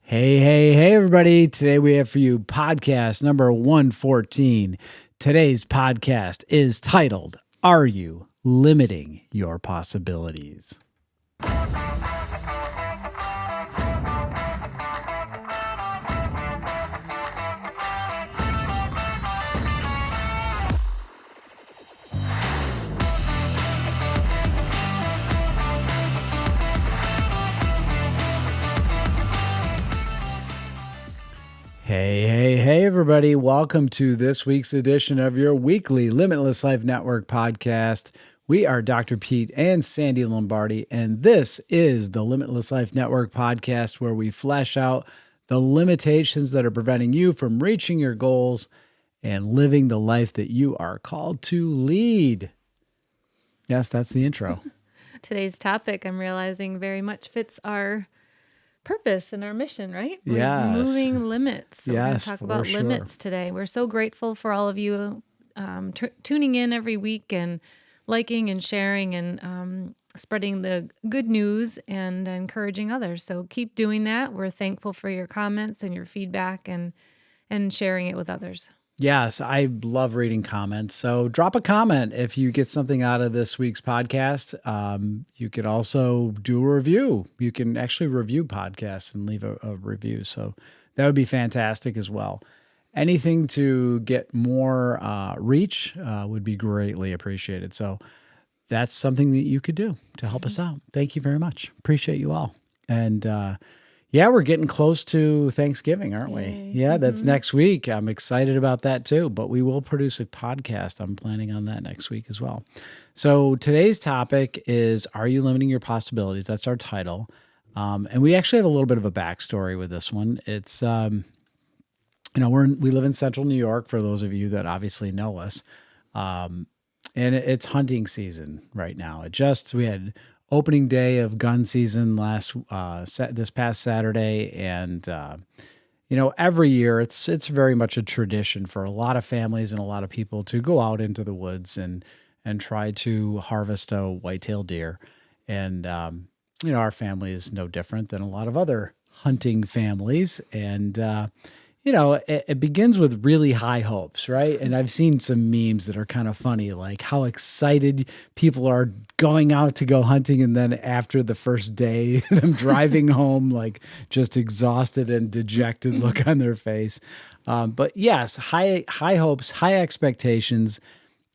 Hey, everybody. Today we have for you podcast number 114. Today's podcast is titled, Are You Limiting Your Possibilities? Hey, everybody. Welcome to this week's edition of your weekly Limitless Life Network podcast. We are Dr. Pete and Sandy Lombardi, and this is the Limitless Life Network podcast where we flesh out the limitations that are preventing you from reaching your goals and living the life that you are called to lead. Yes, that's the intro. Today's topic, I'm realizing, very much fits our purpose and our mission, right? We're Yes. removing limits. So we're going to Yes, talk for about sure. limits today. We're so grateful for all of you tuning in every week and liking and sharing and spreading the good news and encouraging others. So keep doing that. We're thankful for your comments and your feedback and sharing it with others. Yes, I love reading comments. So drop a comment if you get something out of this week's podcast. You could also do a review. You can actually review podcasts and leave a review. So that would be fantastic as well. Anything to get more reach would be greatly appreciated. So that's something that you could do to help us out. Thank you very much. Appreciate you all. And yeah, we're getting close to Thanksgiving, aren't we? Yay. Yeah, that's next week. I'm excited about that too, but we will produce a podcast. I'm planning on that next week as well. So today's topic is, Are You Limiting Your Possibilities? That's our title. And we actually have a little bit of a backstory with this one. It's, we live in central New York, for those of you that obviously know us. And it's hunting season right now. We had opening day of gun season this past Saturday, and every year it's very much a tradition for a lot of families and a lot of people to go out into the woods and try to harvest a white-tailed deer. And our family is no different than a lot of other hunting families, and it begins with really high hopes, right? And I've seen some memes that are kind of funny, like how excited people are going out to go hunting, and then after the first day, them driving home, like just exhausted and dejected look on their face. But yes, high hopes, high expectations,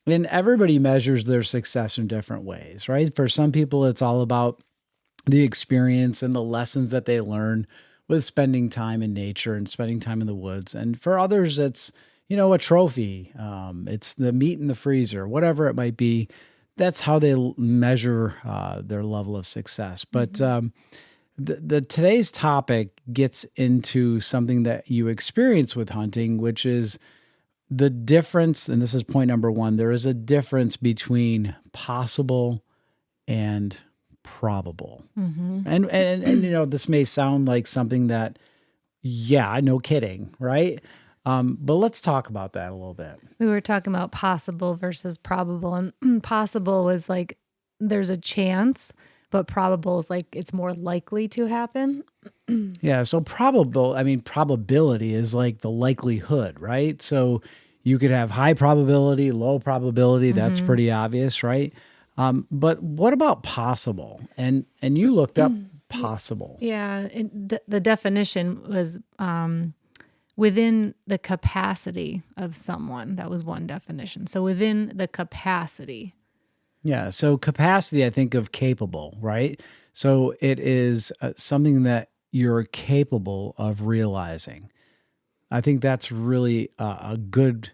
and everybody measures their success in different ways, right? For some people, it's all about the experience and the lessons that they learn with spending time in nature and spending time in the woods. And for others, it's, a trophy. It's the meat in the freezer, whatever it might be. That's how they measure their level of success. But the today's topic gets into something that you experience with hunting, which is the difference. And this is point number one. There is a difference between possible and probable. And this may sound like something that, yeah, no kidding, right? But let's talk about that a little bit. We were talking about possible versus probable, and possible was like there's a chance, but probable is like it's more likely to happen. Yeah, so probability is like the likelihood, right? So you could have high probability, low probability. That's pretty obvious, right? But what about possible? And you looked up possible. Yeah, the definition was within the capacity of someone. That was one definition. So within the capacity. Yeah, so capacity, I think of capable, right? So it is something that you're capable of realizing. I think that's really a good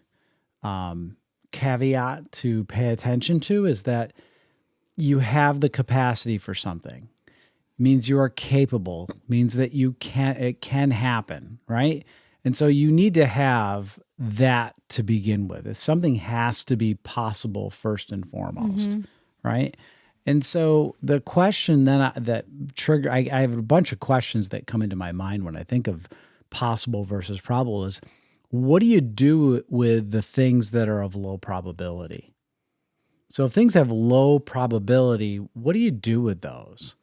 caveat to pay attention to, is that you have the capacity for something. Means you are capable, means that it can happen, right? And so you need to have that to begin with. If something has to be possible first and foremost, right? And so the question then I have a bunch of questions that come into my mind when I think of possible versus probable is, what do you do with the things that are of low probability? So if things have low probability, what do you do with those?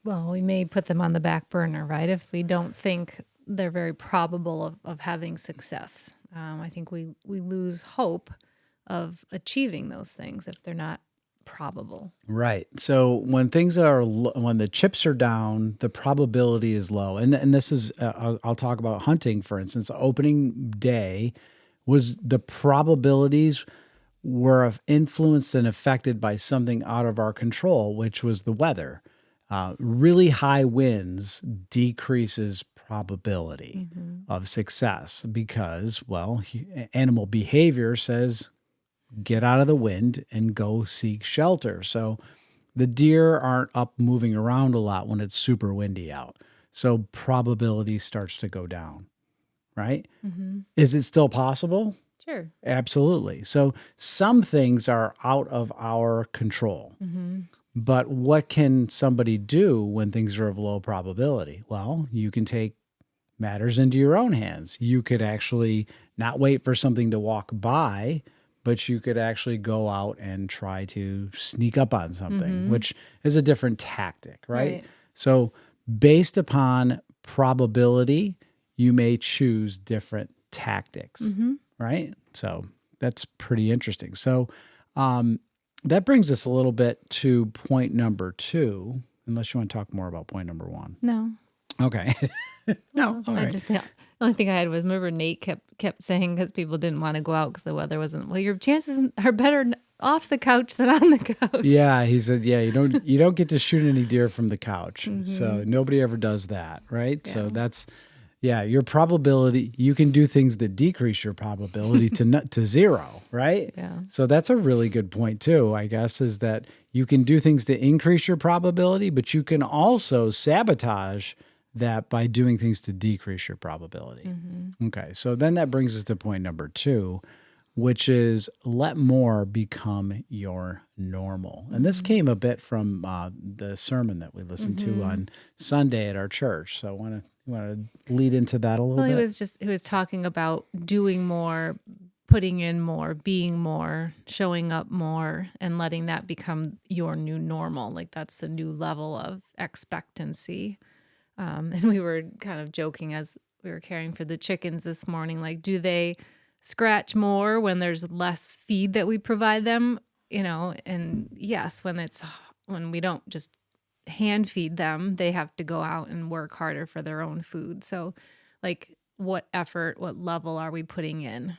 Well, we may put them on the back burner, right? If we don't think they're very probable of having success. I think we lose hope of achieving those things if they're not probable. Right. So when things are when the chips are down, the probability is low. And this is I'll talk about hunting, for instance. Opening day was the probabilities were influenced and affected by something out of our control, which was the weather. Really high winds decreases probability of success because, well, animal behavior says get out of the wind and go seek shelter. So the deer aren't up moving around a lot when it's super windy out. So probability starts to go down, right? Is it still possible? Sure. Absolutely. So some things are out of our control. But what can somebody do when things are of low probability? Well, you can take matters into your own hands. You could actually not wait for something to walk by, but you could actually go out and try to sneak up on something, which is a different tactic, right? Right. So, based upon probability, you may choose different tactics, right? So, that's pretty interesting. So, that brings us a little bit to point number 2, unless you want to talk more about point number 1. No. Okay. No, all I right. just the only thing I had was remember Nate kept saying because people didn't want to go out because the weather wasn't. Well, your chances are better off the couch than on the couch. Yeah, he said, yeah, you don't get to shoot any deer from the couch. So nobody ever does that, right? So Yeah. that's your probability. You can do things that decrease your probability to zero, right? Yeah. So that's a really good point too, I guess, is that you can do things to increase your probability, but you can also sabotage that by doing things to decrease your probability. Okay, so then that brings us to point number 2, which is let more become your normal. And this came a bit from the sermon that we listened to on Sunday at our church. So you want to lead into that a little Well, bit? he was talking about doing more, putting in more, being more, showing up more, and letting that become your new normal. Like that's the new level of expectancy. And we were kind of joking as we were caring for the chickens this morning, like, do they scratch more when there's less feed that we provide them? And yes, when we don't just hand feed them, they have to go out and work harder for their own food. So like what effort, what level are we putting in?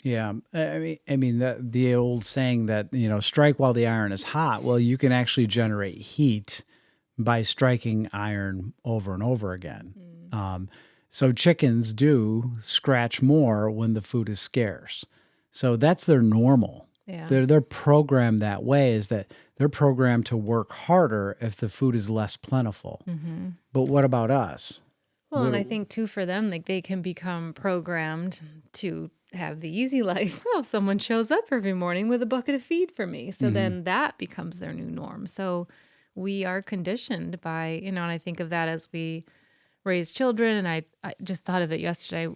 Yeah, I mean the old saying that strike while the iron is hot. Well, you can actually generate heat by striking iron over and over again. So chickens do scratch more when the food is scarce. So that's their normal. Yeah. They're programmed that way. Is that they're programmed to work harder if the food is less plentiful. But what about us? Well, and I think too for them, like they can become programmed to have the easy life. Well, someone shows up every morning with a bucket of feed for me. So then that becomes their new norm. So we are conditioned by, and I think of that as we raise children. And I just thought of it yesterday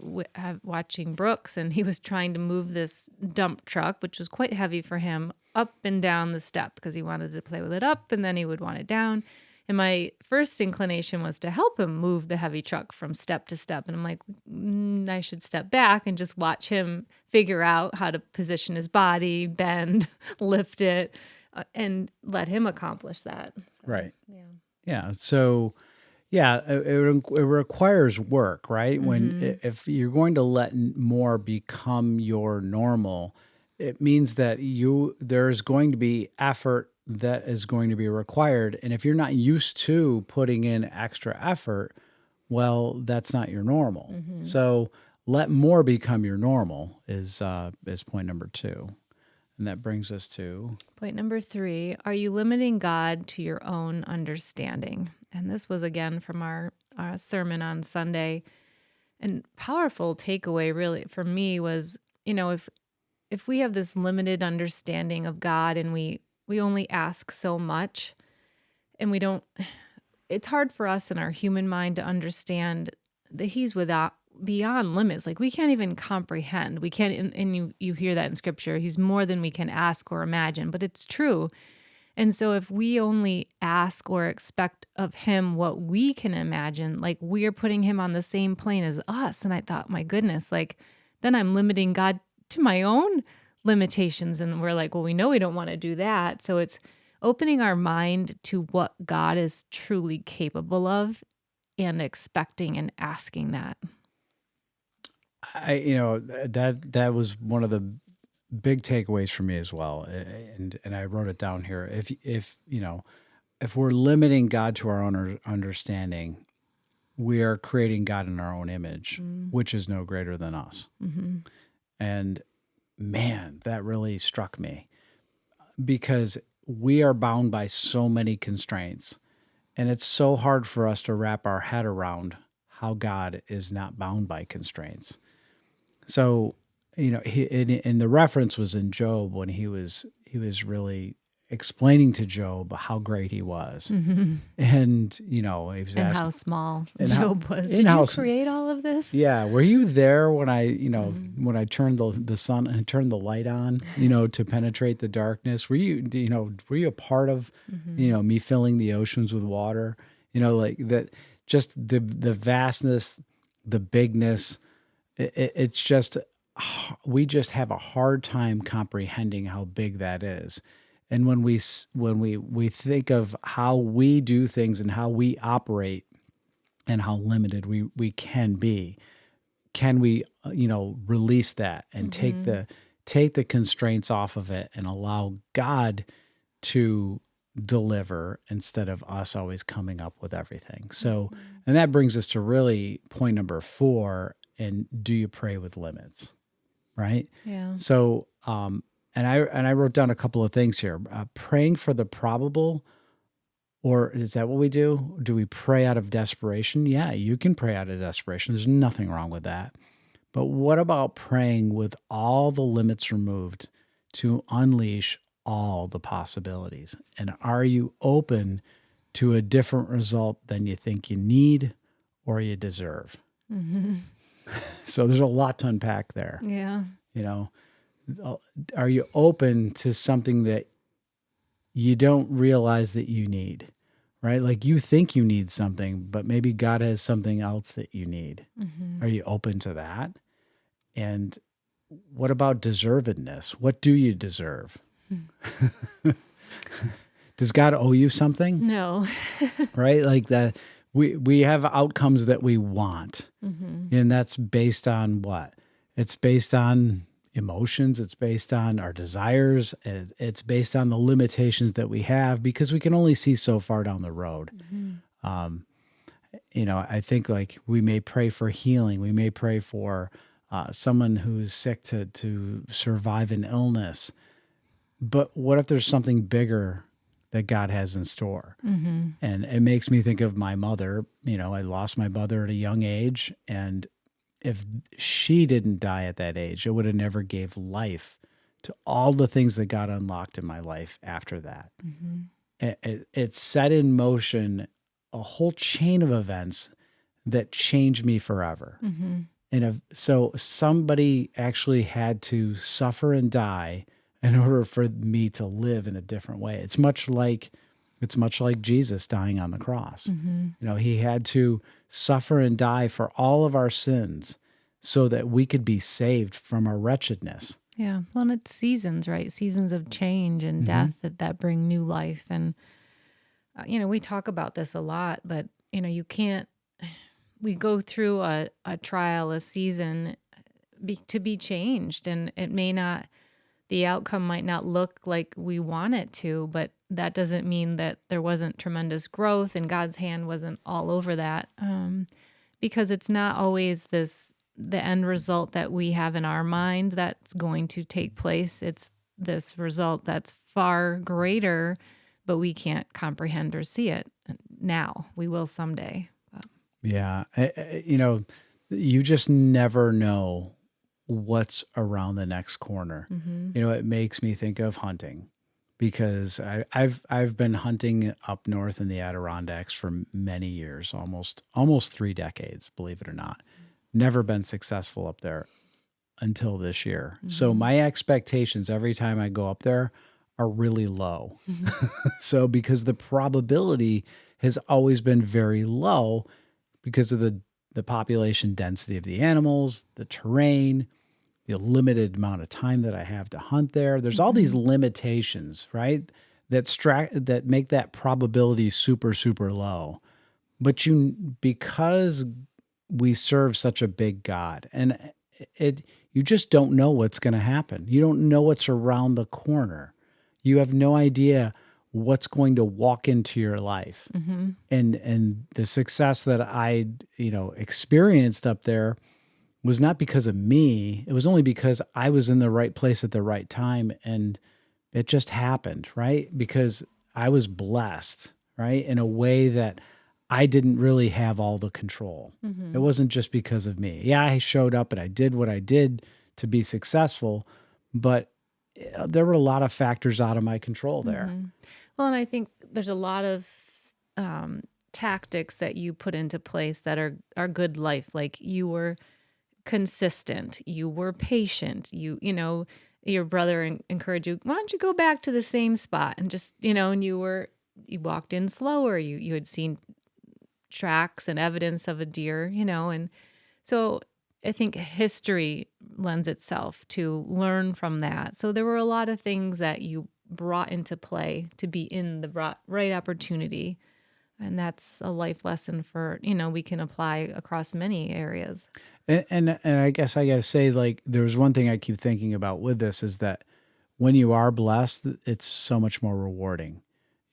watching Brooks, and he was trying to move this dump truck, which was quite heavy for him, up and down the step because he wanted to play with it up and then he would want it down. And my first inclination was to help him move the heavy truck from step to step. And I'm like, I should step back and just watch him figure out how to position his body, bend, lift it, and let him accomplish that. So, Right. yeah. Yeah. So, yeah, it requires work, right? If you're going to let more become your normal, it means that there's going to be effort that is going to be required, and if you're not used to putting in extra effort, well, that's not your normal. So, let more become your normal is point number 2, and that brings us to Point number 3, are you limiting God to your own understanding? And this was again from our sermon on Sunday. And powerful takeaway really for me was, if we have this limited understanding of God and we only ask so much and we don't, it's hard for us in our human mind to understand that he's beyond limits. Like we can't even comprehend. We can't, and you hear that in scripture. He's more than we can ask or imagine, but it's true. And so if we only ask or expect of him what we can imagine, like we're putting him on the same plane as us. And I thought, my goodness, like then I'm limiting God to my own limitations. And we're like, well, we know we don't want to do that. So it's opening our mind to what God is truly capable of and expecting and asking that. That was one of the big takeaways for me as well, and I wrote it down here. If we're limiting God to our own understanding, we are creating God in our own image, which is no greater than us. And man, that really struck me because we are bound by so many constraints, and it's so hard for us to wrap our head around how God is not bound by constraints. So, and the reference was in Job when he was really explaining to Job how great he was, and he was And asking, how small and Job was. Did you create all of this? yeah, were you there when when I turned the sun and turned the light on, to penetrate the darkness? Were you a part of, me filling the oceans with water? Like that, just the vastness, the bigness. It's just, we just have a hard time comprehending how big that is. And when we think of how we do things and how we operate and how limited we can be, can we release that and take the constraints off of it and allow God to deliver instead of us always coming up with everything? So, and that brings us to really point number 4. And do you pray with limits? Right? Yeah. So, and I wrote down a couple of things here. Praying for the probable, or is that what we do? Do we pray out of desperation? Yeah, you can pray out of desperation. There's nothing wrong with that. But what about praying with all the limits removed to unleash all the possibilities? And are you open to a different result than you think you need or you deserve? So there's a lot to unpack there. Yeah. Are you open to something that you don't realize that you need, right? Like you think you need something, but maybe God has something else that you need. Are you open to that? And what about deservedness? What do you deserve? Does God owe you something? No. Right? Like that. We have outcomes that we want, and that's based on what? It's based on emotions. It's based on our desires. It's based on the limitations that we have because we can only see so far down the road. I think like we may pray for healing. We may pray for someone who's sick to survive an illness. But what if there's something bigger that God has in store? And it makes me think of my mother. I lost my mother at a young age, and if she didn't die at that age, it would have never gave life to all the things that God unlocked in my life after that. It set in motion a whole chain of events that changed me forever. So somebody actually had to suffer and die in order for me to live in a different way. It's much like Jesus dying on the cross. He had to suffer and die for all of our sins so that we could be saved from our wretchedness. Yeah. Well, and it's seasons, right? Seasons of change and death that bring new life. And, we talk about this a lot, but, you can't, we go through a trial, a season to be changed, and it may not, the outcome might not look like we want it to, but that doesn't mean that there wasn't tremendous growth and God's hand wasn't all over that. Because it's not always the end result that we have in our mind that's going to take place. It's this result that's far greater, but we can't comprehend or see it now. We will someday. Yeah. You just never know what's around the next corner. It makes me think of hunting because I've been hunting up north in the Adirondacks for many years, almost 3 decades, believe it or not. Never been successful up there until this year. So my expectations every time I go up there are really low. So because the probability has always been very low because of the population density of the animals, the terrain, the limited amount of time that I have to hunt there. There's all these limitations, right? That make that probability super, super low. But because we serve such a big God, and you just don't know what's going to happen. You don't know what's around the corner. You have no idea what's going to walk into your life. And the success that I experienced up there was not because of me. It was only because I was in the right place at the right time, and it just happened, right? Because I was blessed, right? In a way that I didn't really have all the control. It wasn't just because of me. Yeah, I showed up and I did what I did to be successful, but there were a lot of factors out of my control there. Well, and I think there's a lot of tactics that you put into place that are good life. Like you were consistent, you were patient, your brother encouraged you, why don't you go back to the same spot and just, and you walked in slower, you had seen tracks and evidence of a deer, and so I think history lends itself to learn from that. So there were a lot of things that you brought into play to be in the right opportunity. And that's a life lesson for, we can apply across many areas. And I guess I got to say, like, there's one thing I keep thinking about with this is that when you are blessed, it's so much more rewarding.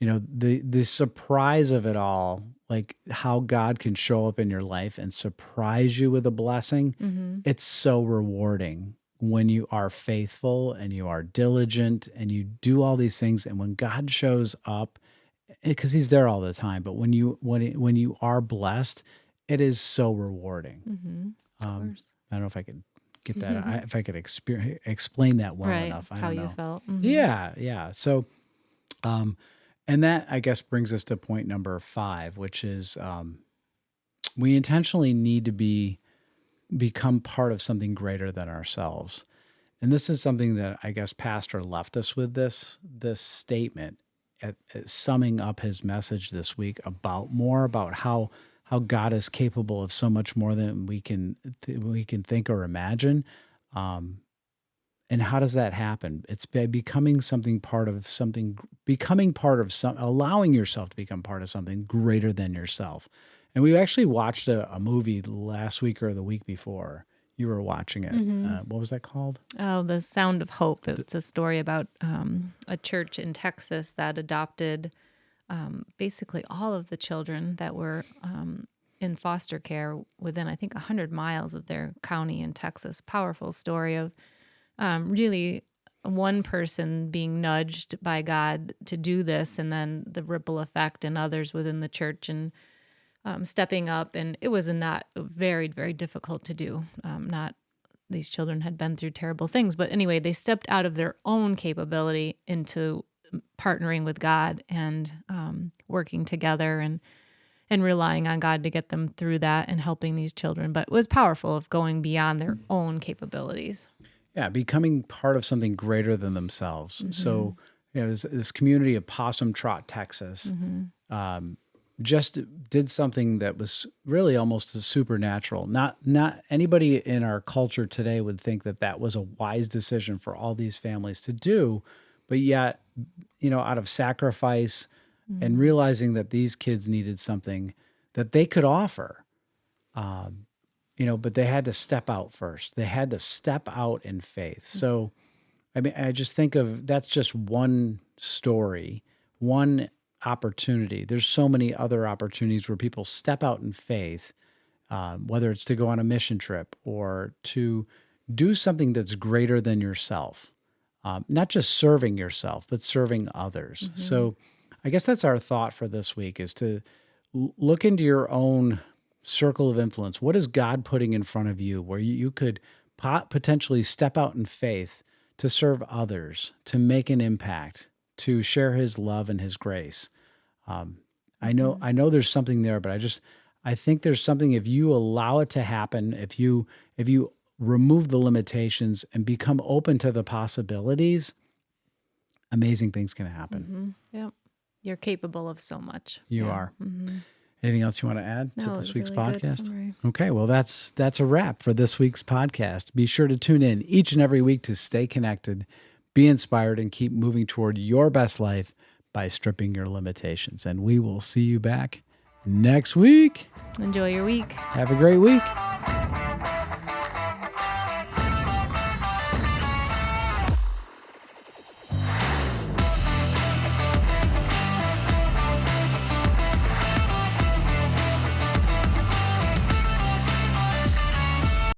The surprise of it all, like how God can show up in your life and surprise you with a blessing, it's so rewarding when you are faithful and you are diligent and you do all these things. And when God shows up, because He's there all the time, but when you are blessed, it is so rewarding. Of course. I don't know if I could get that. If I could explain that well Right. enough. I How don't you know. felt. Yeah, yeah. So, and that I guess brings us to point number 5, which is we intentionally need to become part of something greater than ourselves. And this is something that I guess Pastor left us with this statement at summing up his message this week about how God is capable of so much more than we can think or imagine. And how does that happen? It's by becoming allowing yourself to become part of something greater than yourself. And we actually watched a movie last week or the week before. You were watching it. What was that called? Oh, The Sound of Hope. It's a story about a church in Texas that adopted basically all of the children that were in foster care within, I think, 100 miles of their county in Texas. Powerful story of really one person being nudged by God to do this, and then the ripple effect and others within the church and stepping up. And it was not very, very difficult to do. Not These children had been through terrible things, but anyway, they stepped out of their own capability into partnering with God and working together and relying on God to get them through that and helping these children. But it was powerful of going beyond their own capabilities. Yeah, becoming part of something greater than themselves. So, this community of Possum Trot, Texas, just did something that was really almost supernatural. Not anybody in our culture today would think that was a wise decision for all these families to do, but yet, out of sacrifice and realizing that these kids needed something that they could offer. But they had to step out first. They had to step out in faith. So, I mean, I just think of that's just one story, one opportunity. There's so many other opportunities where people step out in faith, whether it's to go on a mission trip or to do something that's greater than yourself, not just serving yourself, but serving others. So, I guess that's our thought for this week is to look into your own circle of influence. What is God putting in front of you where you could potentially step out in faith to serve others, to make an impact, to share His love and His grace? I know there's something there, but I think there's something if you allow it to happen, if you remove the limitations and become open to the possibilities, amazing things can happen. Yep. You're capable of so much. You Yeah. are. Anything else you want to add to No, it this was week's really good podcast? summary. Okay, well, that's a wrap for this week's podcast. Be sure to tune in each and every week to stay connected, be inspired, and keep moving toward your best life by stripping your limitations. And we will see you back next week. Enjoy your week. Have a great week.